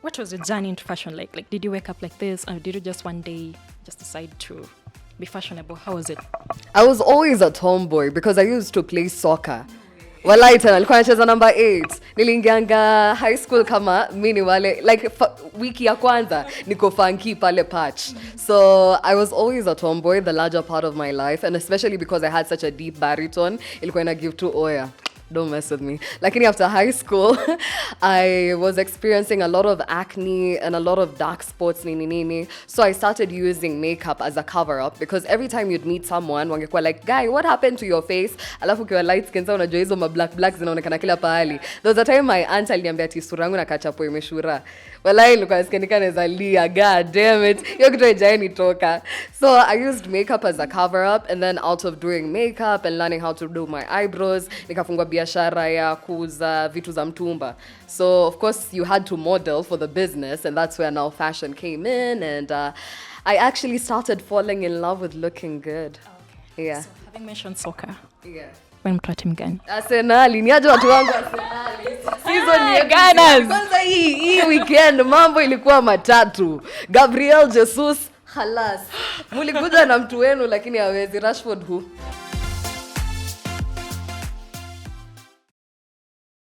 What was your journey into fashion like? Like, did you wake up like this, or did you just one day just decide to be fashionable? How was it? I was always a tomboy because I used to play soccer. Walai tena nilikuwa nacheza number 8. Niliingianga high school kama mimi wale like wiki ya kwanza niko funky pale patch. So I was always a tomboy the larger part of my life, and especially because I had such a deep baritone, ilikuwa ina give to oya. Don't mess with me. Like after high school, I was experiencing a lot of acne and a lot of dark spots nini. So I started using makeup as a cover up, because every time you'd meet someone, wangekuwa like, guy, what happened to your face? Alafu ukiwa light skin sa unajua hizo ma black zinaonekana kila pahali. There was a time my aunt aliniambia ati sura yangu nakachapo imeshura. Walai nilikuwa nasikia nikana lia, god damn it. Hiyo kitu haijawahi nitoka. So I used makeup as a cover up, and then out of doing makeup and learning how to do my eyebrows, nikafungua biashara ya kuuza vitu za mtumba. So of course you had to model for the business, and that's where now fashion came in, and I actually started falling in love with looking good. Okay. Yeah. So having mentioned soccer. Yeah. When mtu wa timu gani? Arsenal, ni aje watu wangu Arsenal. Season ni Gunners. Kwanza hii weekend mambo ilikuwa matatu. Gabriel Jesus, halas. Mulikuja na mtu wenu lakini hawezi. Rashford who?